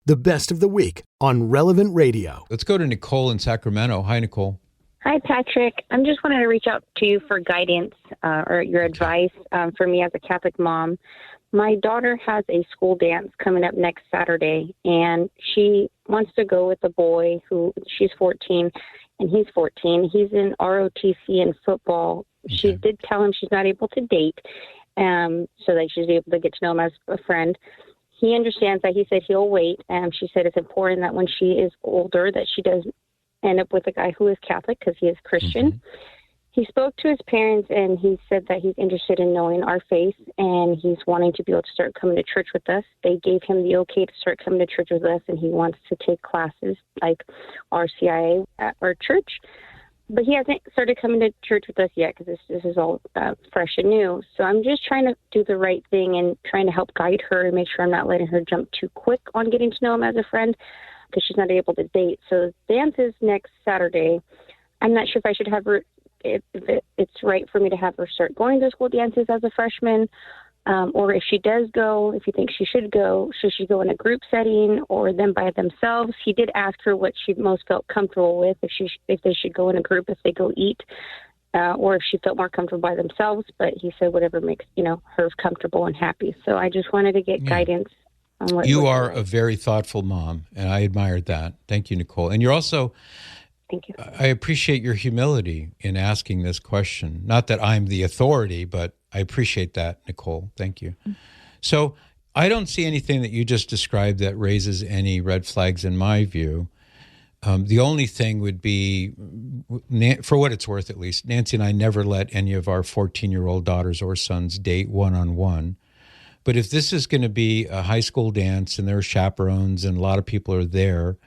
the best of the week on Relevant Radio. Let's go to Nicole in Sacramento. Hi, Nicole. Hi, Patrick. I'm just wanting to reach out to you for guidance or your advice for me as a Catholic mom. My daughter has a school dance coming up next Saturday, and she wants to go with a boy she's 14, and he's 14. He's in ROTC in football. Okay. She did tell him she's not able to date, so that she's able to get to know him as a friend. He understands that. He said he'll wait. She said it's important that when she is older that she does end up with a guy who is Catholic because he is Christian. Mm-hmm. He spoke to his parents, and he said that he's interested in knowing our faith, and he's wanting to be able to start coming to church with us. They gave him the okay to start coming to church with us, and he wants to take classes like RCIA at our church. But he hasn't started coming to church with us yet because this is all fresh and new. So I'm just trying to do the right thing and trying to help guide her and make sure I'm not letting her jump too quick on getting to know him as a friend because she's not able to date. So the dance is next Saturday. I'm not sure if I should have her, if it's right for me to have her start going to school dances as a freshman, or if she does go, if you think she should she go in a group setting or them by themselves? He did ask her what she most felt comfortable with, if they should go in a group, if they go eat, or if she felt more comfortable by themselves. But he said whatever makes her comfortable and happy. So I just wanted to get guidance on what you are. A very thoughtful mom, and I admired that. Thank you, Nicole. And you're also. Thank you. I appreciate your humility in asking this question. Not that I'm the authority, but I appreciate that, Nicole. Thank you. Mm-hmm. So I don't see anything that you just described that raises any red flags in my view. The only thing would be, for what it's worth at least, Nancy and I never let any of our 14-year-old daughters or sons date one-on-one. But if this is going to be a high school dance and there are chaperones and a lot of people are there,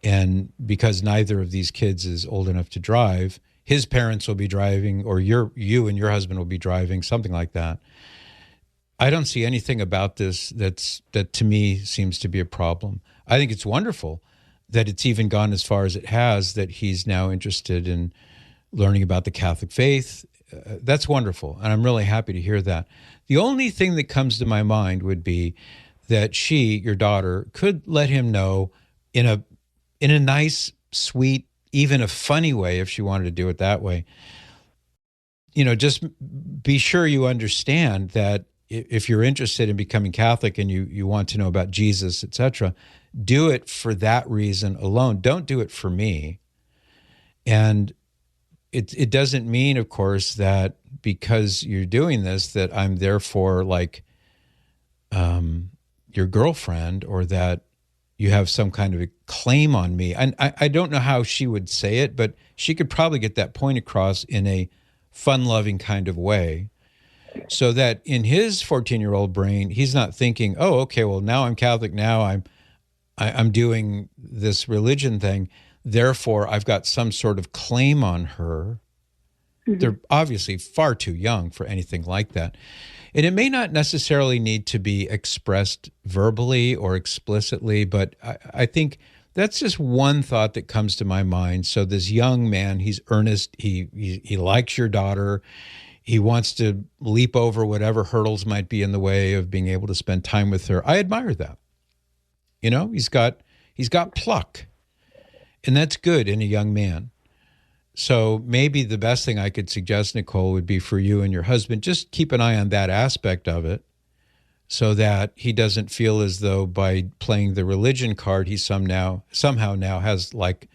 and because neither of these kids is old enough to drive, his parents will be driving, or you and your husband will be driving, something like that. I don't see anything about this that to me seems to be a problem. I think it's wonderful that it's even gone as far as it has, that he's now interested in learning about the Catholic faith. That's wonderful, and I'm really happy to hear that. The only thing that comes to my mind would be that she, your daughter, could let him know in a nice, sweet, even a funny way, if she wanted to do it that way. Just be sure you understand that if you're interested in becoming Catholic and you want to know about Jesus, etc., do it for that reason alone. Don't do it for me. And it doesn't mean, of course, that because you're doing this, that I'm therefore like your girlfriend, or that you have some kind of a claim on me. And I don't know how she would say it, but she could probably get that point across in a fun-loving kind of way, so that in his 14-year-old brain, he's not thinking, oh, okay, well, now I'm Catholic, now I'm doing this religion thing, therefore I've got some sort of claim on her. Mm-hmm. They're obviously far too young for anything like that. And it may not necessarily need to be expressed verbally or explicitly, but I think that's just one thought that comes to my mind. So this young man, he's earnest, he likes your daughter, he wants to leap over whatever hurdles might be in the way of being able to spend time with her. I admire that. He's got pluck, and that's good in a young man. So maybe the best thing I could suggest, Nicole, would be for you and your husband, just keep an eye on that aspect of it, so that he doesn't feel as though by playing the religion card, he somehow now has like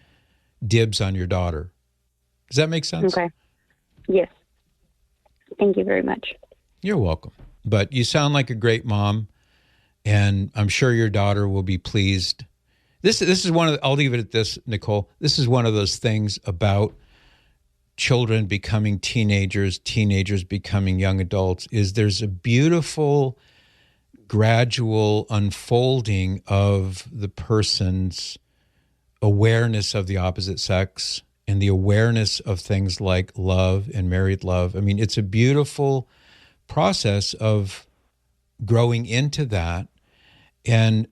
dibs on your daughter. Does that make sense? Okay. Yes. Thank you very much. You're welcome. But you sound like a great mom, and I'm sure your daughter will be pleased. This is one of I'll leave it at this, Nicole. This is one of those things about children becoming teenagers becoming young adults, is there's a beautiful gradual unfolding of the person's awareness of the opposite sex and the awareness of things like love and married love. I mean, it's a beautiful process of growing into that. And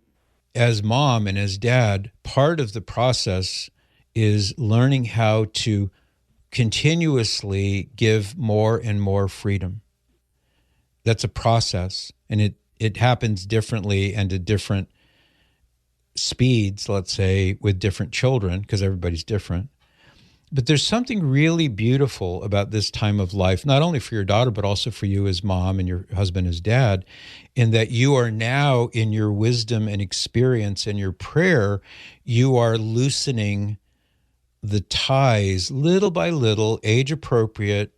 as mom and as dad, part of the process is learning how to continuously give more and more freedom. That's a process, and it happens differently and to different speeds, let's say, with different children, because everybody's different. But there's something really beautiful about this time of life, not only for your daughter, but also for you as mom and your husband as dad, in that you are now, in your wisdom and experience and your prayer, you are loosening the ties little by little, age appropriate,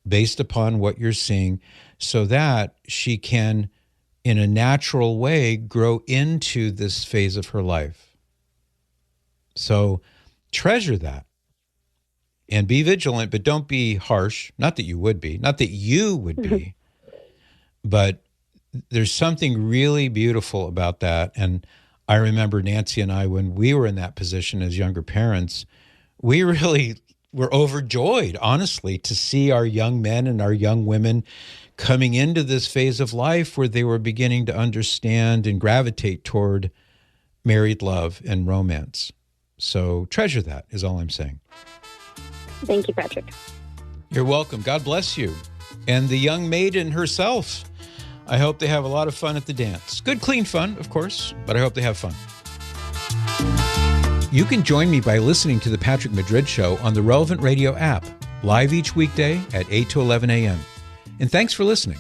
based upon what you're seeing, so that she can, in a natural way, grow into this phase of her life. So treasure that. And be vigilant, but don't be harsh. Not that you would be, but there's something really beautiful about that. And I remember Nancy and I, when we were in that position as younger parents, we really were overjoyed, honestly, to see our young men and our young women coming into this phase of life where they were beginning to understand and gravitate toward married love and romance. So treasure that is all I'm saying. Thank you, Patrick. You're welcome. God bless you. And the young maiden herself, I hope they have a lot of fun at the dance. Good, clean fun, of course, but I hope they have fun. You can join me by listening to The Patrick Madrid Show on the Relevant Radio app, live each weekday at 8 to 11 a.m. And thanks for listening.